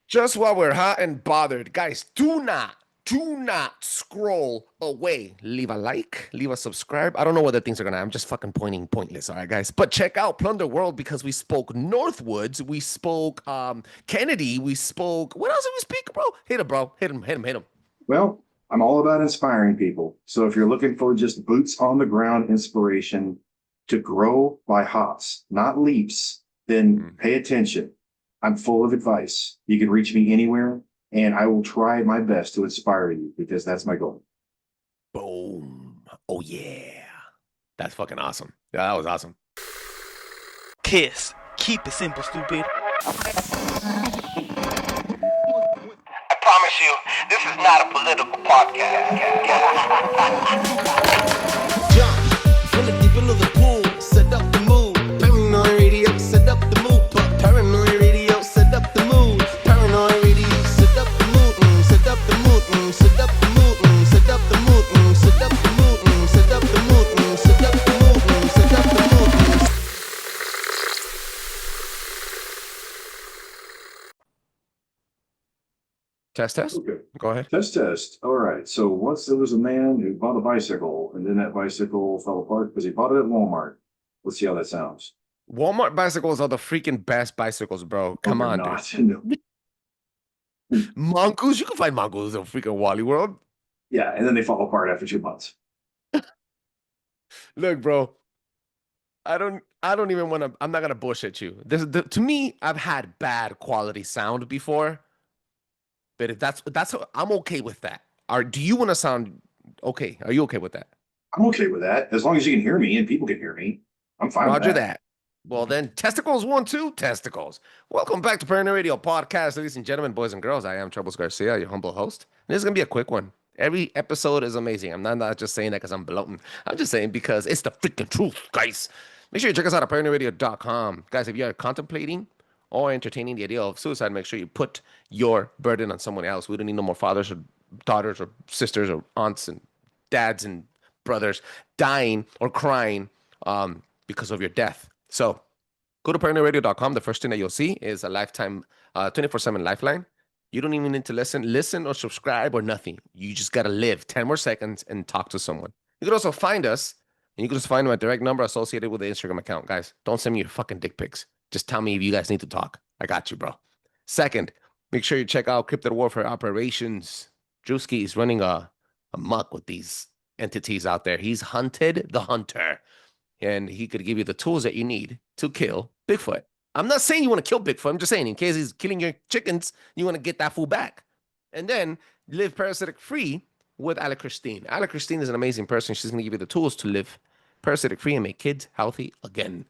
Just while we're hot and bothered, guys, do not scroll away. Leave a like, leave a subscribe. I don't know what the things are gonna. I'm just fucking pointing pointless. All right, guys. But check out Plunder World because we spoke Northwoods, we spoke Kennedy, we spoke. What else did we speak, bro? Hit him, bro. Hit him. Hit him. Hit him. Well, I'm all about inspiring people. So if you're looking for just boots on the ground inspiration to grow by hops, not leaps, then pay attention. I'm full of advice. You can reach me anywhere, and I will try my best to inspire you because that's my goal. Boom. Oh yeah. That's fucking awesome. Yeah, that was awesome. Kiss. Keep it simple, stupid. I promise you, this is not a political podcast. Jump from the deep end of the pool, set up the mood. Paranoid radio, set up the mood. Paranoid radio, set up the mood. Paranoid radio, set up the mood. Set up the mood. Set up the mood. Set up the mood. Set up the mood. Set up the mood. Set up the mood. Set up the mood. Test. Okay. Go ahead. Test. All right. So once there was a man who bought a bicycle, and then that bicycle fell apart because he bought it at Walmart. Let's see how that sounds. Walmart bicycles are the freaking best bicycles, bro. Come on, dude. No. Mongoose, you can find mongoose in freaking Wally World. Yeah, and then they fall apart after 2 months. Look, bro. I don't even want to. I'm not gonna bullshit you. To me, I've had bad quality sound before, but if that's I'm okay with that. Do you want to sound okay? Are you okay with that? I'm okay with that as long as you can hear me and people can hear me. I'm fine Roger with that. Well, then, testicles 1, 2, testicles. Welcome back to PARANOI RADIO podcast, ladies and gentlemen, boys and girls. I am Trebles Garcia, your humble host. And this is gonna be a quick one. Every episode is amazing. I'm not just saying that because I'm bloating. I'm just saying because it's the freaking truth, guys. Make sure you check us out at PARANOIRadio.com. Guys, if you are contemplating or entertaining the idea of suicide, make sure you put your burden on someone else. We don't need no more fathers or daughters or sisters or aunts and dads and brothers dying or crying because of your death. So go to PARANOIRadio.com. The first thing that you'll see is a lifetime 24/7 lifeline. You don't even need to listen or subscribe or nothing. You just got to live 10 more seconds and talk to someone. You can also find us, and you can just find my direct number associated with the Instagram account. Guys, don't send me your fucking dick pics. Just tell me if you guys need to talk. I got you, bro. Second, make sure you check out Cryptid Warfare Operations. Drewski is running a muck with these entities out there. He's hunted the hunter, and he could give you the tools that you need to kill Bigfoot. I'm not saying you want to kill Bigfoot. I'm just saying in case he's killing your chickens, you want to get that fool back. And then live parasitic free with Ala Christine. Ala Christine is an amazing person. She's going to give you the tools to live parasitic free and make kids healthy again.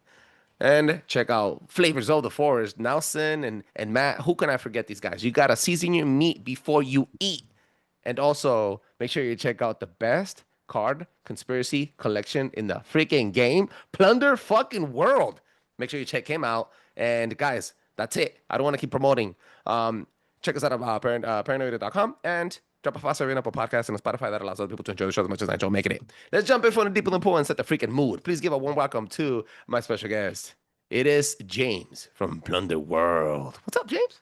And check out Flavors of the Forest, Nelson and Matt. Who can I forget these guys? You got to season your meat before you eat. And also make sure you check out the best card conspiracy collection in the freaking game, Plunder fucking World. Make sure you check him out. And guys, that's it. I don't want to keep promoting. Check us out at paranoid.com and drop a 5-star rating up a podcast and a Spotify that allows other people to enjoy the show as much as I enjoy making it. Let's jump in from the deep in the pool and set the freaking mood. Please give a warm welcome to my special guest. It is James from Plunder World. What's up, James?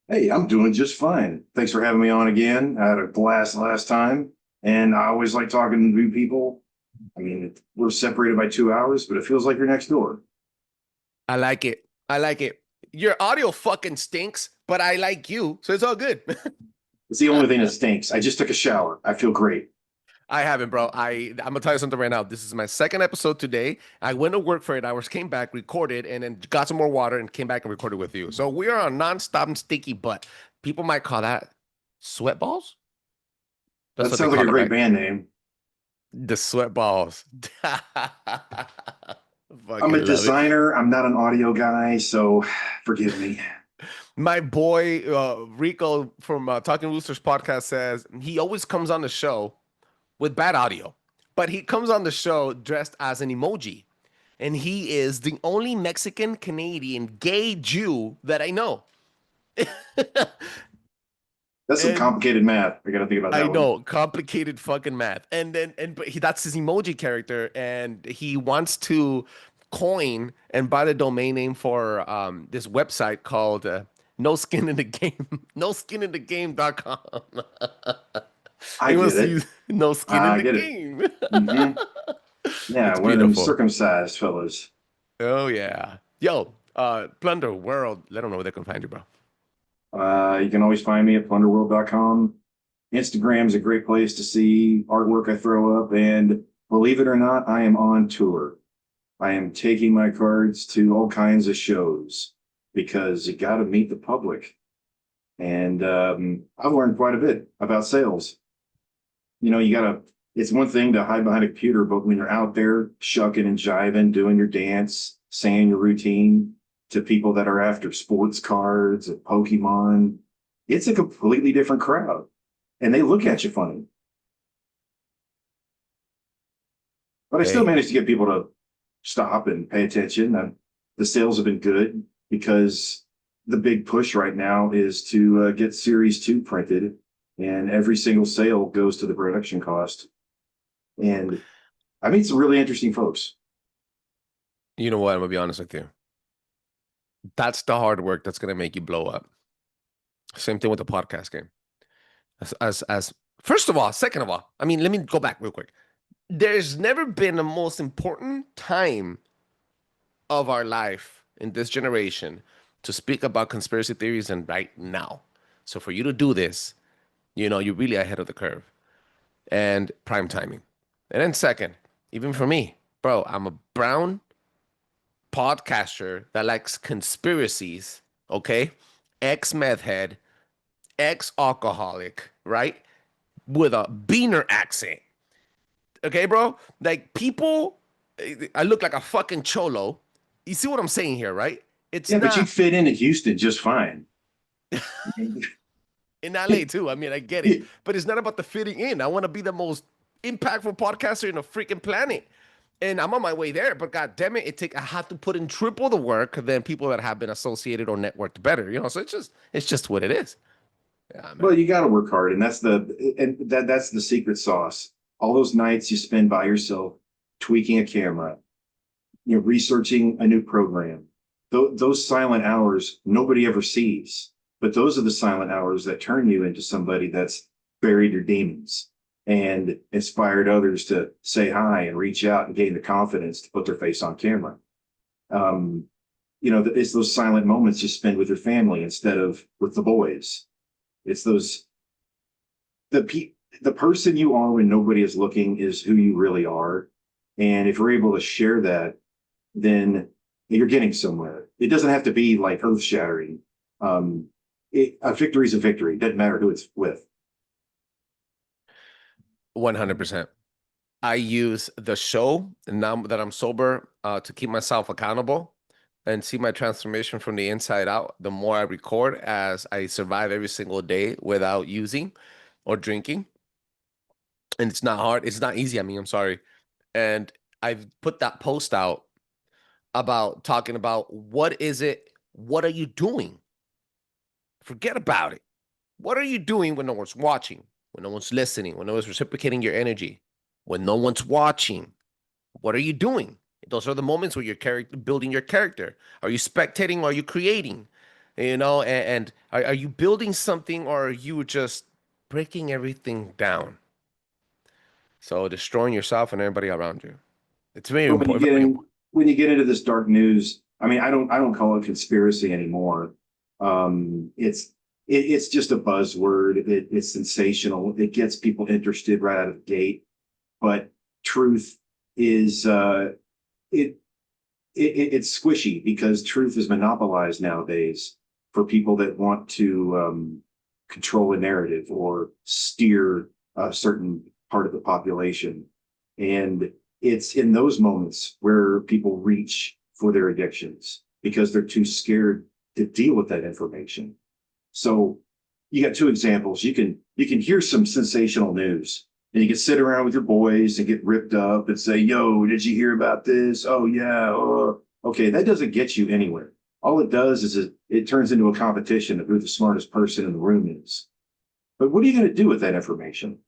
Hey, I'm doing just fine. Thanks for having me on again. I had a blast last time, and I always like talking to new people. I mean, we're separated by 2 hours, but it feels like you're next door. I like it. Your audio fucking stinks, but I like you, so it's all good. It's the only thing that stinks. I just took a shower. I feel great. I haven't, bro. I'm gonna tell you something right now. This is my second episode today. I went to work for 8 hours, came back, recorded, and then got some more water and came back and recorded with you. So we are on non-stop and sticky butt. People might call that sweat balls. That sounds like a great band name. The sweat balls. I'm a designer. I'm not an audio guy, so forgive me. My boy Rico from Talking Roosters podcast says he always comes on the show with bad audio, but he comes on the show dressed as an emoji, and he is the only Mexican Canadian gay Jew that I know. That's some complicated math. I got to think about that. I know, complicated fucking math. And that's his emoji character, and he wants to coin and buy the domain name for this website called No skin in the game. No skin in the game.com. I He get wants to it. use no skin in I the get it. game. Hmm. Yeah, It's one of them beautiful. circumcised fellas. Oh yeah. Yo, Plunder World. Let them know where they can find you, bro. You can always find me at plunderworld.com. Instagram's a great place to see artwork I throw up. And believe it or not, I am on tour. I am taking my cards to all kinds of shows because you got to meet the public. And I've learned quite a bit about sales. You know, it's one thing to hide behind a computer, but when you're out there shucking and jiving, doing your dance, saying your routine to people that are after sports cards and Pokemon, it's a completely different crowd. And they look at you funny. But I still Hey, managed to get people to stop and pay attention. The sales have been good because the big push right now is to get Series 2 printed, and every single sale goes to the production cost. And I meet some really interesting folks. you know what? I'm gonna be honest with you. That's the hard work that's gonna make you blow up. Same thing with the podcast game. As first of all, second of all, I mean, let me go back real quick. There's never been a most important time of our life in this generation to speak about conspiracy theories than right now. So for you to do this, you're really ahead of the curve and prime timing. And then second, even for me, bro, I'm a brown podcaster that likes conspiracies, okay? Ex-meth head, ex-alcoholic, right? With a beaner accent. Okay, bro? Like people, I look like a fucking cholo. You see what I'm saying here, right? It's Yeah, but you not fit into Houston just fine. in LA too. I mean, I get it, but it's not about the fitting in. I want to be the most impactful podcaster in the freaking planet. And I'm on my way there, but god damn it, I have to put in triple the work than people that have been associated or networked better, So it's just what it is. Yeah, man. Well, you got to work hard, and that's the secret sauce. All those nights you spend by yourself, tweaking a camera, researching a new program. Those silent hours nobody ever sees, but those are the silent hours that turn you into somebody that's buried your demons and inspired others to say hi and reach out and gain the confidence to put their face on camera. It's those silent moments you spend with your family instead of with the boys. It's the person you are when nobody is looking is who you really are. And if we're able to share that, then you're getting somewhere. It doesn't have to be like earth shattering. A victory is a victory. Doesn't matter who it's with. 100%. I use the show now that I'm sober to keep myself accountable and see my transformation from the inside out. The more I record as I survive every single day without using or drinking. And it's not hard. It's not easy. I mean, I'm sorry. And I've put that post out about talking about what is it? What are you doing? Forget about it. What are you doing when no one's watching, when no one's listening, when no one's reciprocating your energy, when no one's watching? What are you doing? Those are the moments where you're building your character. Are you spectating or are you creating? And are you building something or are you just breaking everything down? So destroying yourself and everybody around you. It's very But important. when you get into this dark news, I mean, I don't call it conspiracy anymore. It's just a buzzword. It's sensational. It gets people interested right out of the gate. But truth is it's squishy because truth is monopolized nowadays for people that want to control a narrative or steer a certain part of the population. And it's in those moments where people reach for their addictions because they're too scared to deal with that information. So you got two examples. You can hear some sensational news and you can sit around with your boys and get ripped up and say, yo, did you hear about this? Oh yeah. Oh, okay. That doesn't get you anywhere. All it does is it turns into a competition of who the smartest person in the room is. But what are you going to do with that information?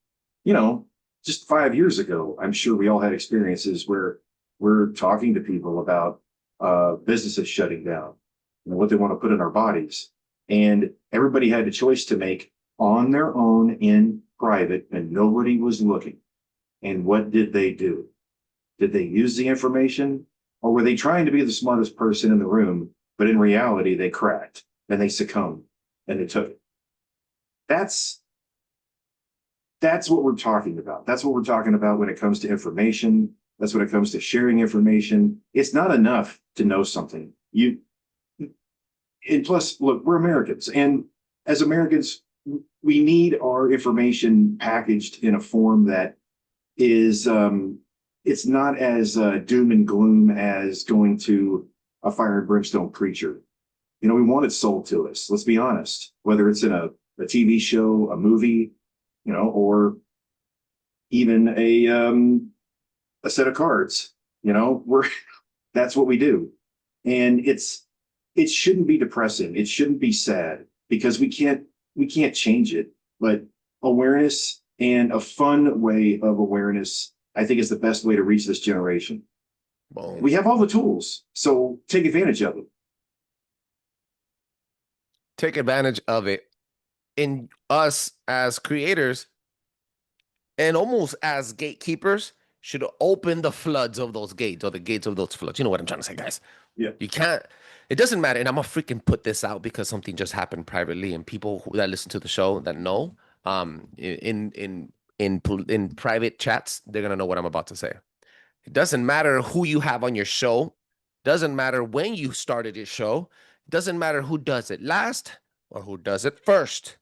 Just 5 years ago, I'm sure we all had experiences where we're talking to people about businesses shutting down, what they want to put in our bodies. And everybody had a choice to make on their own in private, and nobody was looking. And what did they do? Did they use the information, or were they trying to be the smartest person in the room, but in reality they cracked and they succumbed and they took it? That's what we're talking about. That's what we're talking about when it comes to information. That's when it comes to sharing information. It's not enough to know something. And plus, look, we're Americans, and as Americans, we need our information packaged in a form that is, it's not as doom and gloom as going to a fire and brimstone preacher. You know, we want it sold to us. Let's be honest, whether it's in a TV show, a movie, you know, or even a set of cards. You know, that's what we do. And it shouldn't be depressing. It shouldn't be sad, because we can't change it. But awareness, and a fun way of awareness, I think, is the best way to reach this generation. Boom. We have all the tools, so take advantage of them. Take advantage of it. In us as creators and almost as gatekeepers should open the floods of those gates, or the gates of those floods. You know what I'm trying to say, guys? Yeah. You can't, it doesn't matter. And I'm gonna freaking put this out because something just happened privately, and people that listen to the show that know, in private chats, they're gonna know what I'm about to say. It doesn't matter who you have on your show. Doesn't matter when you started your show. It doesn't matter who does it last or who does it first.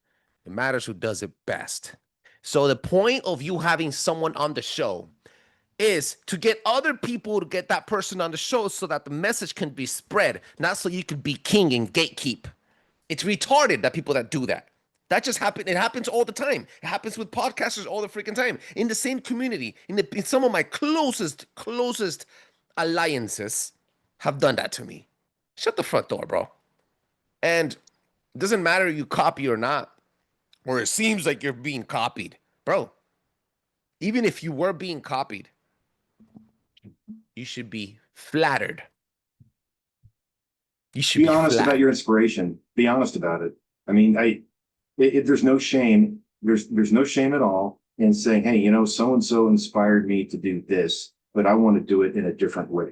It matters who does it best. So the point of you having someone on the show is to get other people to get that person on the show, so that the message can be spread, not so you can be king and gatekeep. It's retarded that people that do that. That just happens. It happens all the time. It happens with podcasters all the freaking time. In the same community, in some of my closest alliances have done that to me. Shut the front door, bro. And it doesn't matter you copy or not, or it seems like you're being copied, bro. Even if you were being copied, you should be flattered. You should Be honest about your inspiration. Be honest about it. I mean, there's no shame. There's no shame at all in saying, hey, you know, so and so inspired me to do this, but I want to do it in a different way.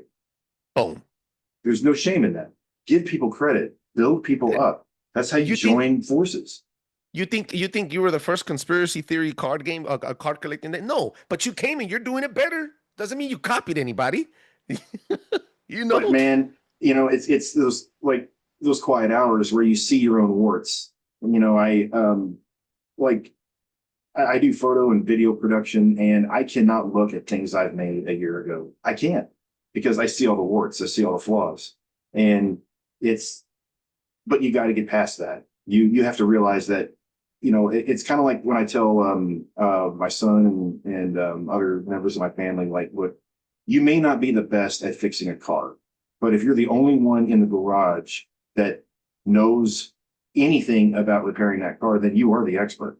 Boom. There's no shame in that. Give people credit. Build people up. That's how you join forces. You think you were the first conspiracy theory card game, a card collecting? No, but you came and you're doing it better. Doesn't mean you copied anybody. You know, but man, you know, it's those quiet hours where you see your own warts. You know, I do photo and video production, and I cannot look at things I've made a year ago. I can't, because I see all the warts, I see all the flaws, and but you got to get past that. You have to realize that, you know, it's kind of like when I tell my son and other members of my family, like, look, you may not be the best at fixing a car, but if you're the only one in the garage that knows anything about repairing that car, then you are the expert.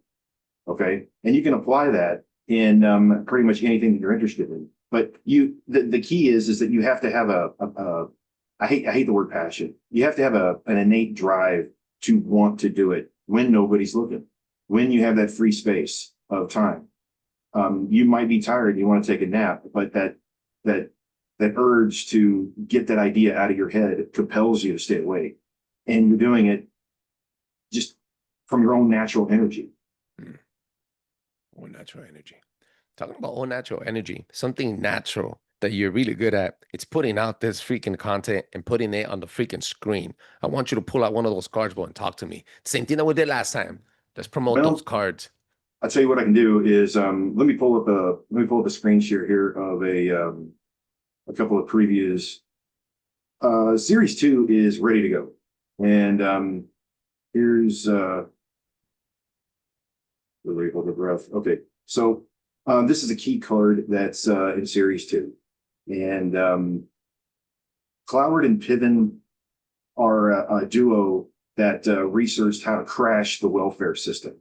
Okay. And you can apply that in pretty much anything that you're interested in. But the key is that you have to have I hate the word passion. You have to have an innate drive to want to do it when nobody's looking, when you have that free space of time. You might be tired, you want to take a nap, but that urge to get that idea out of your head compels you to stay awake. And you're doing it just from your own natural energy. Own natural energy. Talking about own natural energy, something natural that you're really good at, it's putting out this freaking content and putting it on the freaking screen. I want you to pull out one of those cards, bro, and talk to me. Same thing that we did last time. Let's promote those cards. I'll tell you what I can do is let me pull up the screen share here of a couple of previews. Series 2 is ready to go. And here's really hold the breath. Okay, so this is a key card that's in Series 2. And Cloward and Piven are a duo that researched how to crash the welfare system.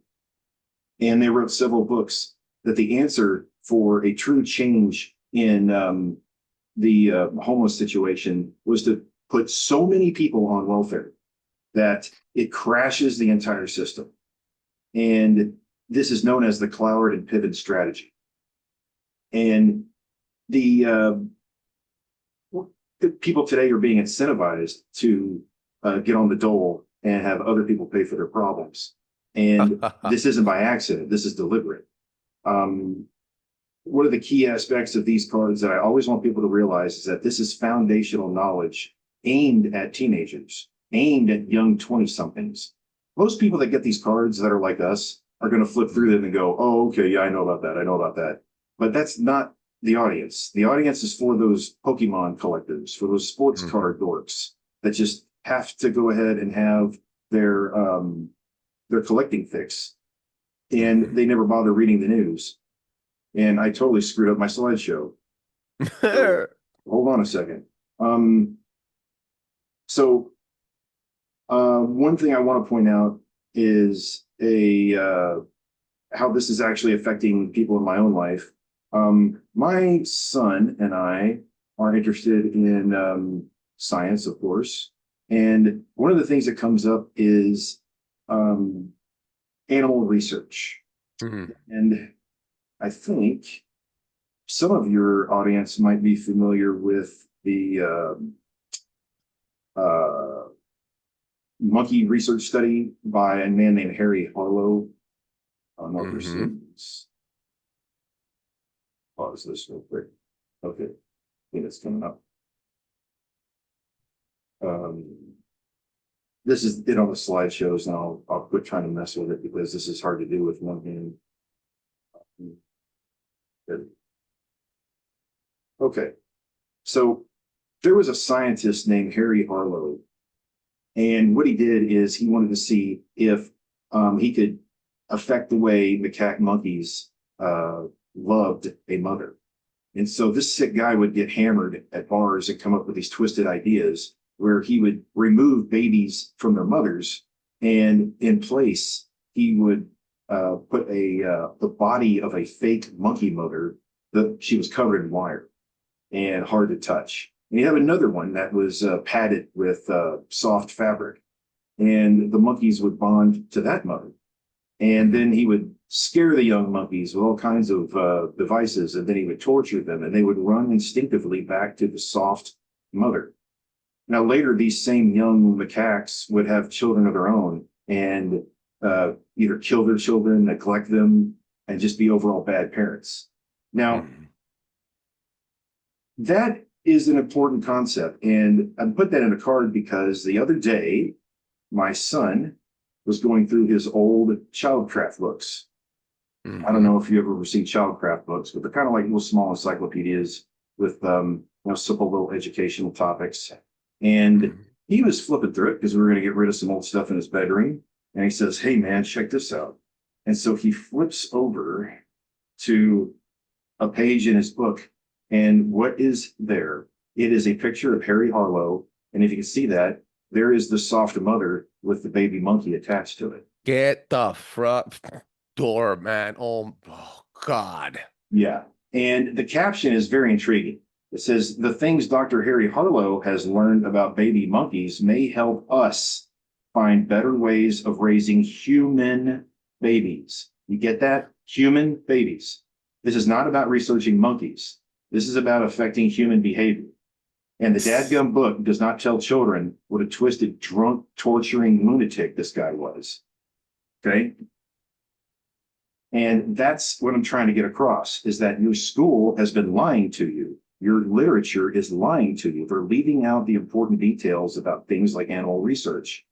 And they wrote several books that the answer for a true change in the homeless situation was to put so many people on welfare that it crashes the entire system. And this is known as the cloud and pivot strategy. And the people today are being incentivized to get on the dole and have other people pay for their problems. And this isn't by accident. This is deliberate. One of the key aspects of these cards that I always want people to realize is that this is foundational knowledge aimed at teenagers, aimed at young 20-somethings. Most people that get these cards that are like us are going to flip through them and go, oh, okay, yeah, I know about that. I know about that. But that's not the audience. The audience is for those Pokemon collectors, for those sports card dorks that just have to go ahead and have their collecting fix. And they never bother reading the news. And I totally screwed up my slideshow. So, hold on a second. One thing I want to point out is how this is actually affecting people in my own life. My son and I are interested in science, of course. And one of the things that comes up is animal research. And I think some of your audience might be familiar with the monkey research study by a man named Harry Harlow. Pause this real quick. Okay, I think it's coming up. This is it on the slideshows, and I'll quit trying to mess with it because this is hard to do with one hand. Good. Okay, so there was a scientist named Harry Harlow, and what he did is he wanted to see if he could affect the way macaque monkeys loved a mother. And so this sick guy would get hammered at bars and come up with these twisted ideas where he would remove babies from their mothers, and in place he would put the body of a fake monkey mother that she was covered in wire and hard to touch. And you have another one that was padded with soft fabric, and the monkeys would bond to that mother. And then he would scare the young monkeys with all kinds of devices, and then he would torture them, and they would run instinctively back to the soft mother. Now, later, these same young macaques would have children of their own and either kill their children, neglect them, and just be overall bad parents. Now, that is an important concept. And I put that in a card because the other day, my son was going through his old childcraft books. I don't know if you ever received childcraft books, but they're kind of like little small encyclopedias with simple little educational topics. And he was flipping through it because we were going to get rid of some old stuff in his bedroom. And he says, hey, man, check this out. And so he flips over to a page in his book. And what is there? It is a picture of Harry Harlow. And if you can see that, there is the soft mother with the baby monkey attached to it. Get the front door, man. Oh, God. Yeah. And the caption is very intriguing. It says, the things Dr. Harry Harlow has learned about baby monkeys may help us find better ways of raising human babies. You get that? Human babies. This is not about researching monkeys. This is about affecting human behavior. And the dadgum book does not tell children what a twisted, drunk, torturing lunatic this guy was. Okay? And that's what I'm trying to get across, is that your school has been lying to you. Your literature is lying to you. They're leaving out the important details about things like animal research.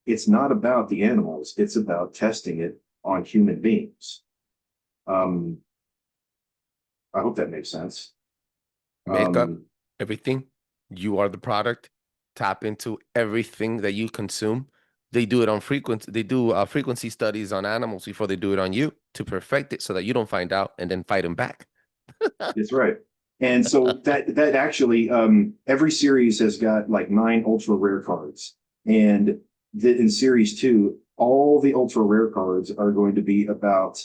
It's not about the animals. It's about testing it on human beings. I hope that makes sense. Makeup, everything. You are the product. Tap into everything that you consume. They do it on frequency. They do frequency studies on animals before they do it on you to perfect it so that you don't find out and then fight them back. That's right. And so that actually, every series has got like 9 ultra rare cards. And in series 2, all the ultra rare cards are going to be about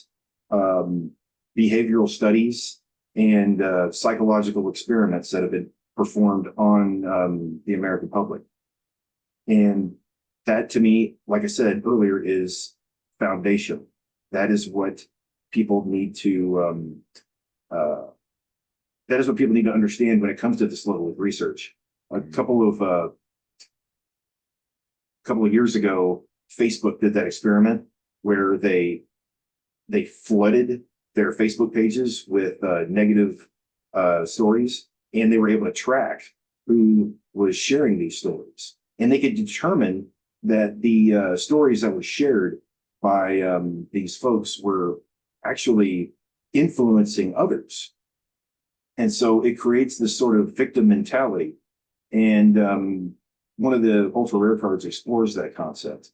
behavioral studies and psychological experiments that have been performed on the American public. And that to me, like I said earlier, is foundation. That is what people need to that is what people need to understand when it comes to this level of research. A couple of years ago, Facebook did that experiment where they flooded their Facebook pages with negative stories, and they were able to track who was sharing these stories, and they could determine that the stories that were shared by these folks were actually influencing others. And so it creates this sort of victim mentality. And one of the ultra rare cards explores that concept.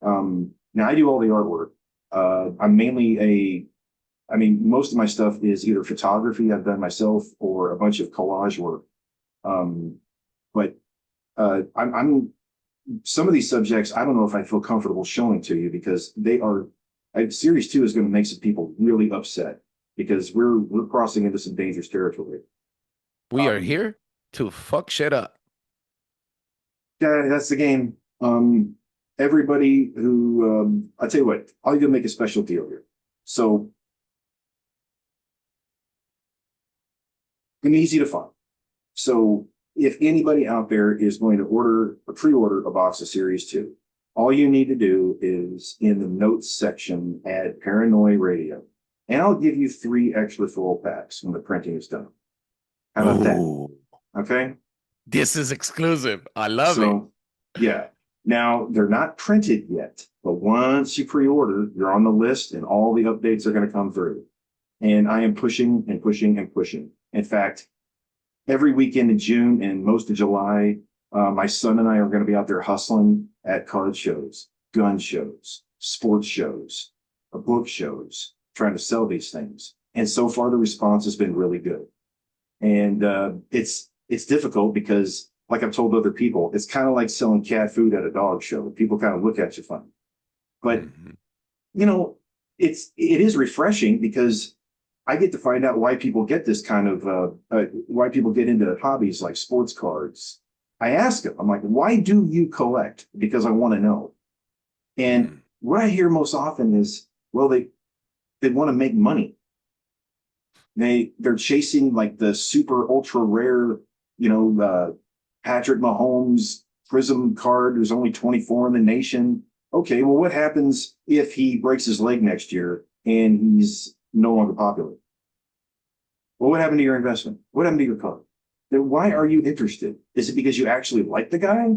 Now I do all the artwork. I'm mainly most of my stuff is either photography I've done myself or a bunch of collage work. But I'm some of these subjects, I don't know if I feel comfortable showing to you because series 2 is going to make some people really upset because we're crossing into some dangerous territory. We are here to fuck shit up. Yeah, that's the game. Everybody who I'll tell you what, I'll even make a special deal here. So and easy to find. So if anybody out there is going to pre-order a box of Series 2, all you need to do is in the notes section add PARANOI RADIO. And I'll give you 3 extra full packs when the printing is done. How about that? Okay. This is exclusive. I love it. Yeah. Now they're not printed yet, but once you pre-order, you're on the list and all the updates are going to come through. And I am pushing and pushing and pushing. In fact, every weekend in June and most of July, my son and I are going to be out there hustling at card shows, gun shows, sports shows, book shows, trying to sell these things. And so far, the response has been really good. And it's difficult because, like I've told other people, it's kind of like selling cat food at a dog show. People kind of look at you funny. But, it is refreshing because I get to find out why people get this kind of, why people get into hobbies like sports cards. I ask them, I'm like, why do you collect? Because I want to know. And what I hear most often is, well, they want to make money. They're chasing like the super ultra rare, Patrick Mahomes Prism card. There's only 24 in the nation. Okay, well, what happens if he breaks his leg next year and he's no longer popular? Well, what happened to your investment? What happened to your card? Then why are you interested? Is it because you actually like the guy?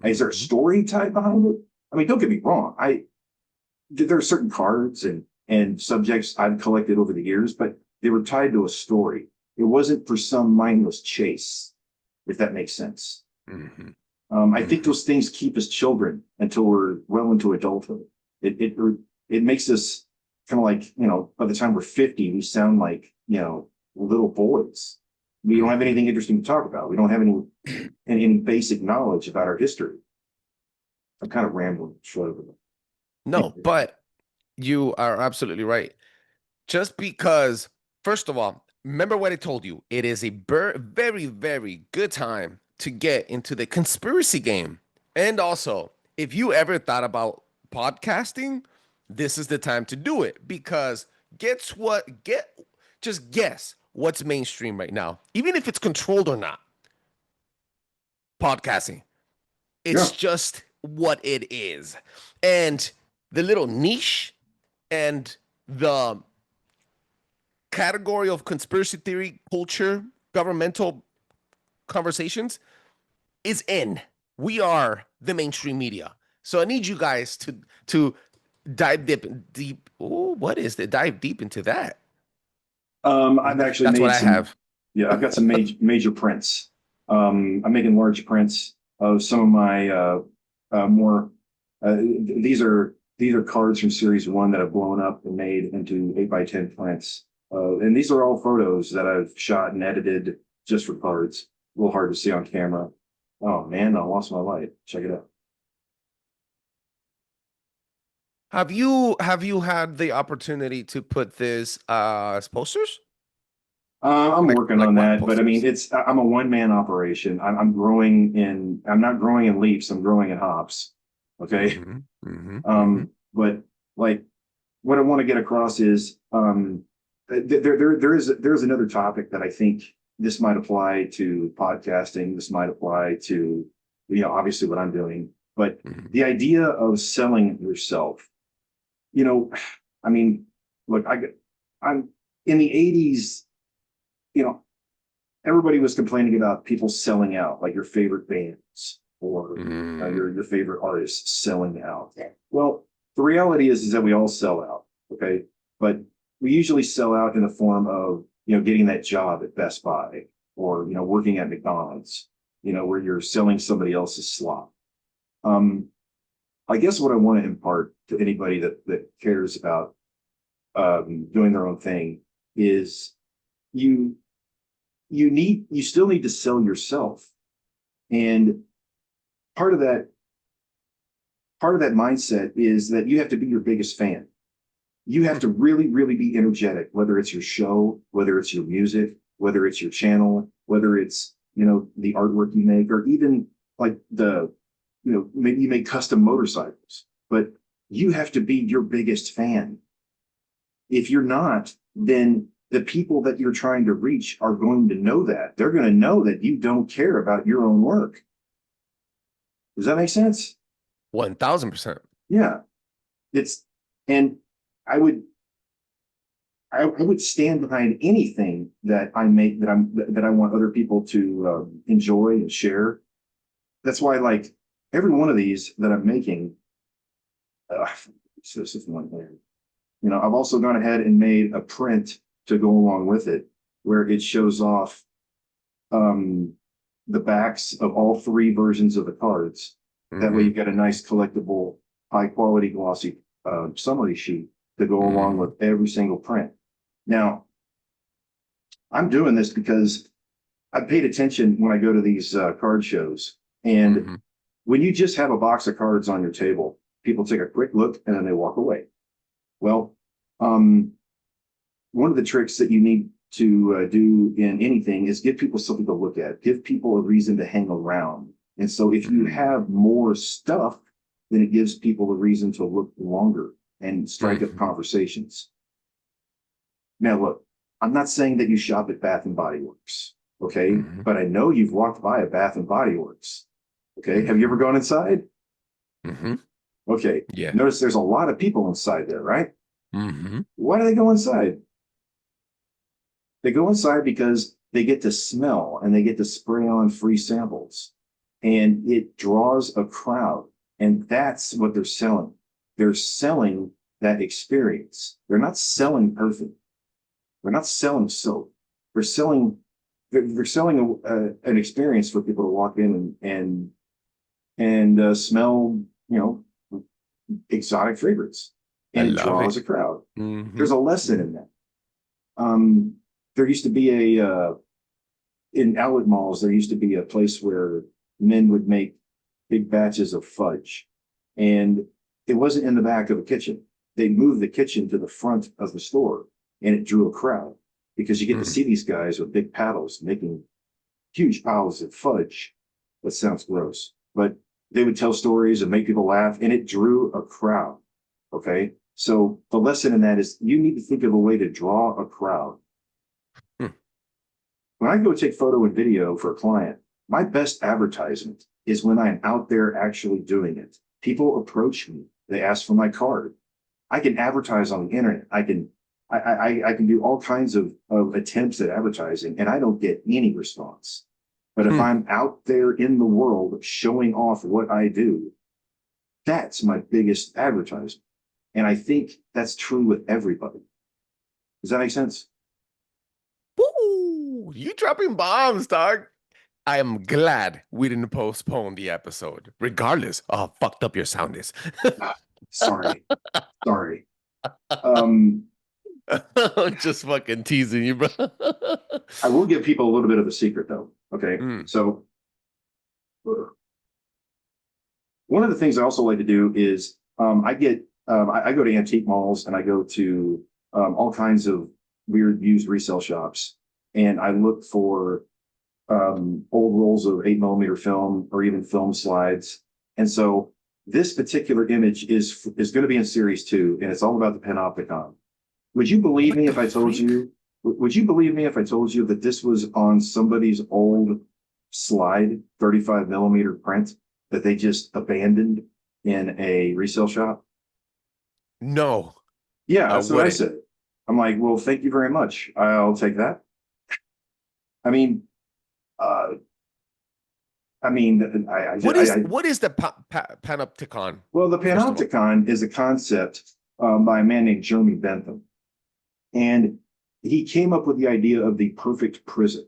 Is there a story tied behind it? I mean, don't get me wrong. There are certain cards and subjects I've collected over the years, but they were tied to a story. It wasn't for some mindless chase, if that makes sense. I think those things keep us children until we're well into adulthood. It makes us kind of like, by the time we're 50, we sound like, little boys. We don't have anything interesting to talk about. We don't have any basic knowledge about our history. I'm kind of rambling. No, but you are absolutely right. Just because, first of all, remember what I told you. It is a very, very good time to get into the conspiracy game. And also, if you ever thought about podcasting, this is the time to do it. Because just guess what's mainstream right now, even if it's controlled or not. Podcasting. It's just what it is. And the little niche and the category of conspiracy theory, culture, governmental conversations is in. We are the mainstream media. So I need you guys to dive deep. Oh, what is that? Dive deep into that. I've actually That's what I have. Yeah, I've got some major prints. I'm making large prints of some of my more. These are cards from Series 1 that have blown up and made into 8x10 prints. And these are all photos that I've shot and edited just for cards. A little hard to see on camera. Oh man, I lost my light. Check it out. Have you had the opportunity to put this as posters? I'm working on that, but I mean, posters? I'm a one-man operation. I'm not growing in leaps. I'm growing in hops. Okay. Mhm, mhm, mhm. But like what I want to get across is there's another topic that I think this might apply to podcasting. This might apply to, obviously what I'm doing, but Mhm. the idea of selling yourself, you know, I mean, look, I'm in the 80s, you know, everybody was complaining about people selling out, like your favorite bands or Mm. your favorite artists selling out. Well, the reality is that we all sell out, okay? But we usually sell out in the form of getting that job at Best Buy or working at McDonald's, where you're selling somebody else's slop. I guess what I want to impart to anybody that cares about doing their own thing is you you still need to sell yourself. And part of that mindset is that you have to be your biggest fan. You have to really, really be energetic, whether it's your show, whether it's your music, whether it's your channel, whether it's, the artwork you make, or even like maybe you make custom motorcycles, but you have to be your biggest fan. If you're not, then the people that you're trying to reach are going to know that. They're going to know that you don't care about your own work. Does that make sense? 1000%. Yeah. It's, and I would, I would stand behind anything that I make that I want other people to enjoy and share. That's why, like, every one of these that I'm making, so this is one there. I've also gone ahead and made a print to go along with it, where it shows off the backs of all three versions of the cards. That way, you've got a nice collectible, high quality, glossy summary sheet to go along with every single print. Now, I'm doing this because I paid attention when I go to these card shows, and when you just have a box of cards on your table, people take a quick look and then they walk away. Well, one of the tricks that you need to do in anything is give people something to look at, give people a reason to hang around. And so if you have more stuff, then it gives people a reason to look longer and strike up conversations. Now, look, I'm not saying that you shop at Bath and Body Works, okay? But I know you've walked by a Bath and Body Works, okay? Have you ever gone inside? Okay. Yeah. Notice there's a lot of people inside there, right? Mm-hmm. Why do they go inside? They go inside because they get to smell and they get to spray on free samples, and it draws a crowd. And that's what they're selling. They're selling that experience. They're not selling perfume. They're not selling soap. They're selling an experience for people to walk in and smell, exotic fragrance, and it draws a crowd. There's a lesson in that. There used to be in outlet malls, there used to be a place where men would make big batches of fudge, and it wasn't in the back of a kitchen. They moved the kitchen to the front of the store, and it drew a crowd because you get to see these guys with big paddles making huge piles of fudge. That sounds gross, but they would tell stories and make people laugh, and it drew a crowd. Okay. So the lesson in that is you need to think of a way to draw a crowd. When I go take photo and video for a client, my best advertisement is when I'm out there actually doing it. People approach me. They ask for my card. I can advertise on the internet. I can do all kinds of attempts at advertising, and I don't get any response. But if I'm out there in the world showing off what I do, that's my biggest advertisement. And I think that's true with everybody. Does that make sense? Woo! You dropping bombs, dog. I am glad we didn't postpone the episode, regardless of how fucked up your sound is. Sorry. Just fucking teasing you, bro. I will give people a little bit of a secret, though. Okay. So one of the things I also like to do is I go to antique malls and I go to all kinds of weird used resale shops, and I look for old rolls of 8mm film or even film slides. And so this particular image is going to be in series 2, and it's all about the Panopticon. Would you believe me if I told you? Would you believe me if I told you that this was on somebody's old slide 35 millimeter print that they just abandoned in a resale shop? No. Yeah, that's what I wouldn't. said. I'm like, well, thank you very much. I'll take that. I mean, What is the Panopticon? well, the First of all. Panopticon is a concept by a man named Jeremy Bentham. And he came up with the idea of the perfect prison.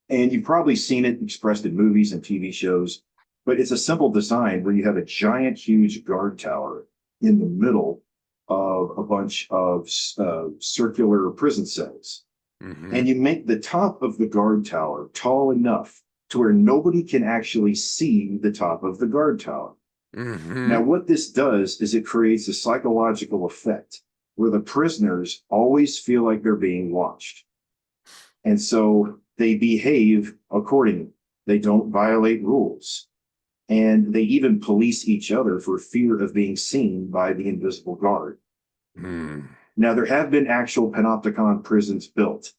And you've probably seen it expressed in movies and TV shows, but it's a simple design where you have a giant, huge guard tower in the middle of a bunch of circular prison cells. Mhm. And you make the top of the guard tower tall enough to where nobody can actually see the top of the guard tower. Mhm. Now, what this does is it creates a psychological effect where the prisoners always feel like they're being watched. And so they behave accordingly. They don't violate rules. And they even police each other for fear of being seen by the invisible guard. Mm. Now, there have been actual Panopticon prisons built.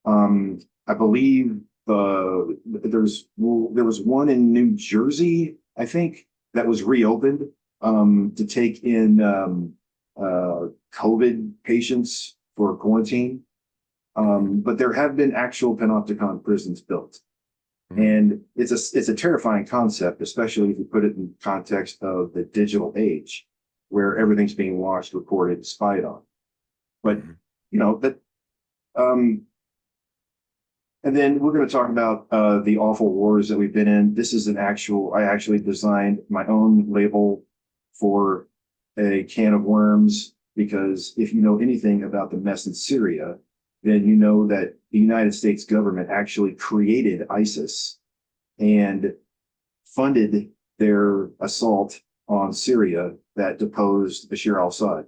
I believe there was one in New Jersey, I think, that was reopened to take in COVID patients for quarantine. But there have been actual Panopticon prisons built. And it's a terrifying concept, especially if you put it in context of the digital age, where everything's being watched, recorded, spied on. But you know that, and then we're going to talk about the awful wars that we've been in. This is I actually designed my own label for a can of worms, because if you know anything about the mess in Syria, then you know that the United States government actually created ISIS and funded their assault on Syria that deposed Bashar al-Assad.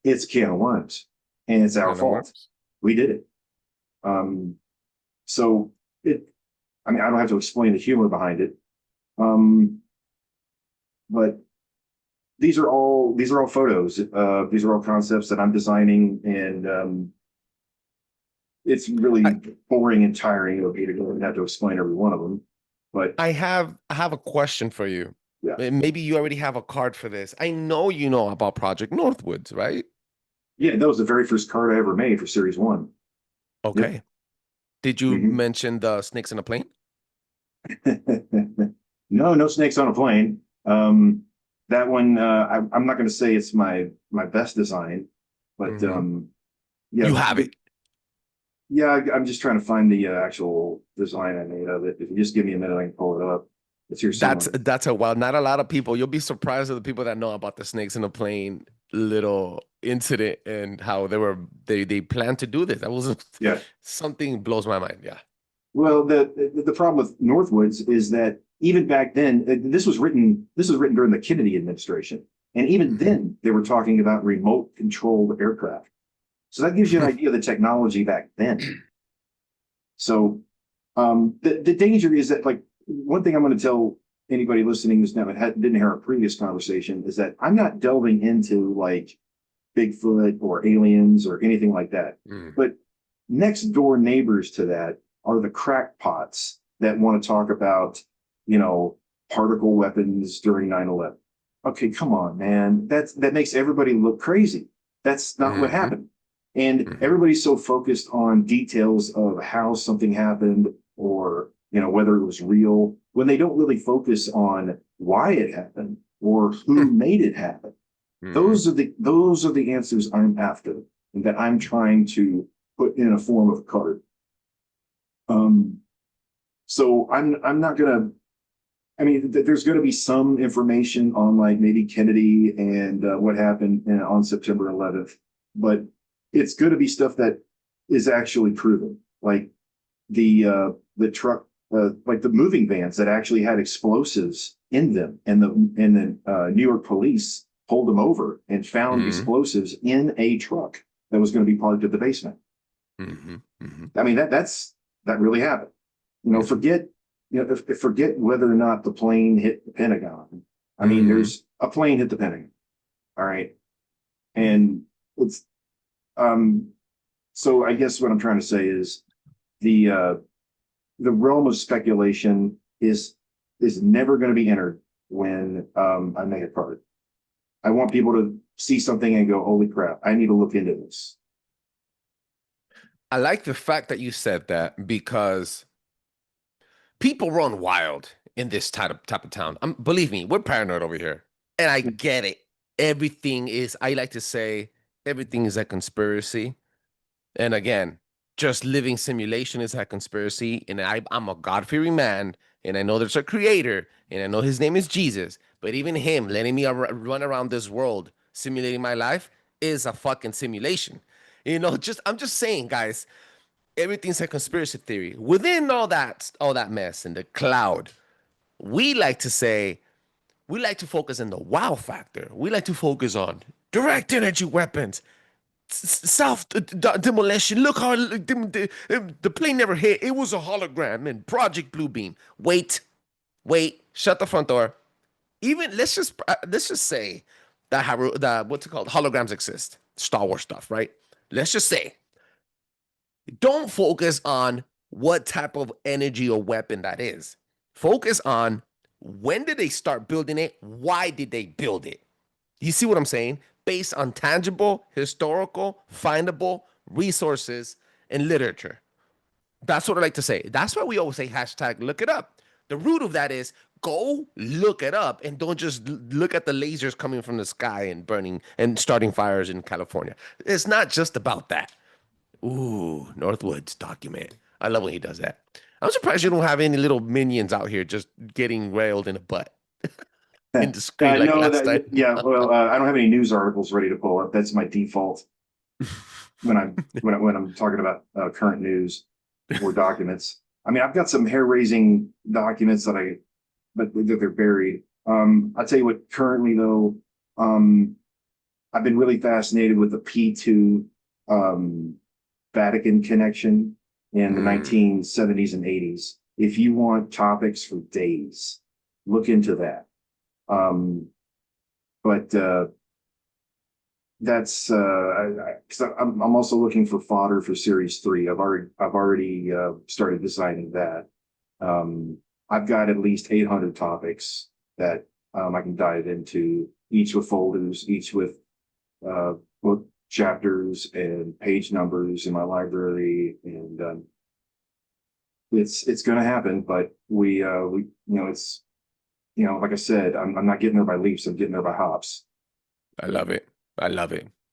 It's a can of worms, and it's our fault. We did it. So I don't have to explain the humor behind it. But these are all photos. These are all concepts that I'm designing, and it's really boring and tiring of me to go and have to explain every one of them. But I have a question for you. Yeah. Maybe you already have a card for this. I know you know about Project Northwoods, right? yeah, that was the very first card I ever made for Series 1. Okay. Did you Mhm. mention the snakes in a plane? No snakes on a plane. That one, I'm not going to say it's my best design, but yeah, You have it. Yeah, I'm just trying to find the actual design I made of it. If you just give me a minute, I can pull it up. It's here somewhere. That's a wild. Not a lot of people. You'll be surprised at the people that know about the snakes in a plane little incident and how they planned to do this. That was Yeah. something blows my mind. Yeah. Well, the problem with Northwoods is that even back then, this was written during the Kennedy administration, and even then they were talking about remote controlled aircraft. So that gives you an idea of the technology back then. So the danger is that, like, one thing I'm going to tell anybody listening who's never didn't hear our previous conversation is that I'm not delving into like Bigfoot or aliens or anything like that. But next door neighbors to that are the crackpots that want to talk about, particle weapons during 9/11. Okay, come on, man. That makes everybody look crazy. That's not what happened. And everybody's so focused on details of how something happened, or whether it was real, when they don't really focus on why it happened or who made it happen. Those are the answers I'm after, and that I'm trying to put in a form of a card. So I'm not gonna. There's going to be some information on like maybe Kennedy and what happened on September 11th, but it's going to be stuff that is actually proven, like the truck, like the moving vans that actually had explosives in them, and the New York police pulled them over and found explosives in a truck that was going to be parked at the basement. That really happened. Forget whether or not the plane hit the Pentagon. I mean, there's a plane hit the Pentagon. All right. And it's, so I guess what I'm trying to say is the realm of speculation is never going to be entered when I make a card. I want people to see something and go, holy crap, I need to look into this. I like the fact that you said that because people run wild in this type of town. Believe me, we're paranoid over here. And I get it. Everything is, I like to say, everything is a conspiracy. And again, just living simulation is a conspiracy. And I'm a God-fearing man. And I know there's a creator. And I know his name is Jesus. But even him letting me run around this world, simulating my life, is a fucking simulation. You know, I'm just saying, guys, everything's a conspiracy theory. Within all that mess in the cloud, we like to focus on the wow factor. We like to focus on direct energy weapons, self demolition. Look how the plane never hit. It was a hologram and Project Bluebeam. Wait, shut the front door. Even let's just say that what's it called? Holograms exist. Star Wars stuff, right? Let's just say. Don't focus on what type of energy or weapon that is. Focus on when did they start building it? Why did they build it? You see what I'm saying? Based on tangible, historical, findable resources and literature. That's what I like to say. That's why we always say hashtag look it up. The root of that is go look it up and don't just look at the lasers coming from the sky and burning and starting fires in California. It's not just about that. Ooh, Northwoods document. I love when he does that. I'm surprised you don't have any little minions out here just getting railed in the butt. In the screen like last time. Yeah, well, I don't have any news articles ready to pull up. That's my default when I'm talking about current news or documents. I mean, I've got some hair-raising documents but they're buried. I'll tell you what. Currently, though, I've been really fascinated with the P2 Vatican connection in the 1970s and 80s. If you want topics for days, look into that. That's because I'm also looking for fodder for series 3. I've already started designing that. I've got at least 800 topics that I can dive into, each with folders, each with book chapters and page numbers in my library, and it's going to happen. But we it's, like I said, I'm not getting there by leaps. I'm getting there by hops. I love it.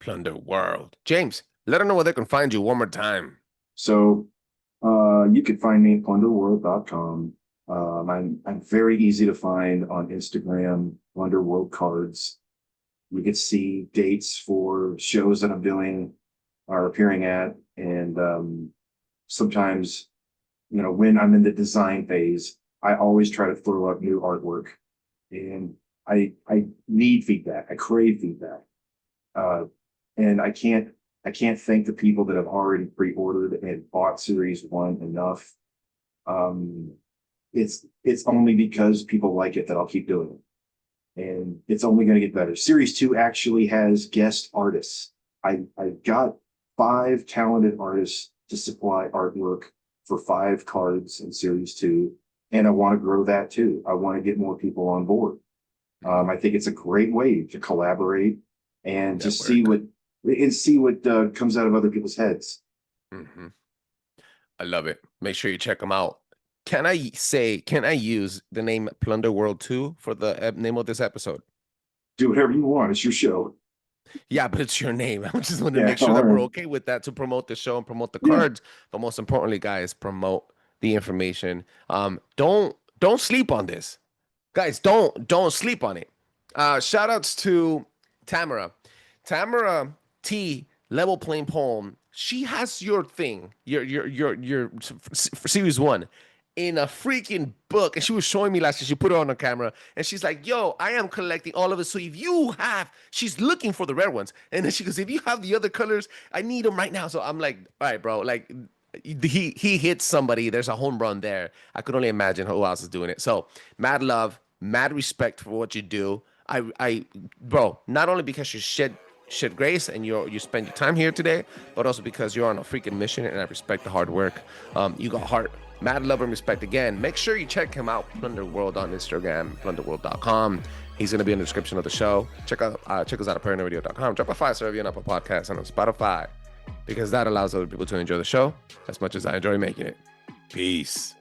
Plunder World. James, let them know where they can find you one more time. So you can find me at plunderworld.com. I'm very easy to find on Instagram, Plunder World Cards. You can see dates for shows that I'm doing or appearing at. And sometimes, when I'm in the design phase, I always try to throw up new artwork. And I need feedback. I crave feedback. And I can't thank the people that have already pre-ordered and bought Series 1 enough. It's only because people like it that I'll keep doing it. And it's only going to get better. Series 2 actually has guest artists. I got 5 talented artists to supply artwork for 5 cards in Series 2. And I want to grow that too. I want to get more people on board. I think it's a great way to collaborate and just see what comes out of other people's heads. Mm-hmm. I love it. Make sure you check them out. Can I use the name Plunder World 2 for the name of this episode? Do whatever you want. It's your show. Yeah, but it's your name. I just want to make sure that we're okay with that to promote the show and promote the cards. But most importantly, guys, promote the information. Don't sleep on this. Guys, don't sleep on it. Shout outs to Tamara T, Level Playing Poem. She has your thing, your Series 1 in a freaking book, and she was showing me last year. She put it on the camera, and she's like, "Yo, I am collecting all of it. So if you have," she's looking for the rare ones, and then she goes, "If you have the other colors, I need them right now." So I'm like, "All right, bro, like." He hits somebody. There's a home run there. I could only imagine who else is doing it. So mad love. mad respect for what you do. Bro, not only because you shit grace and you spend your time here today, but also because you're on a freaking mission, and I respect the hard work. You got heart. Mad love and respect again. Make sure you check him out, Plunder World on Instagram, plunderworld.com. He's going to be in the description of the show. Check us out at PARANOI RADIO.com. Drop a 5-star review on Apple Podcasts and on Spotify, because that allows other people to enjoy the show as much as I enjoy making it. Peace.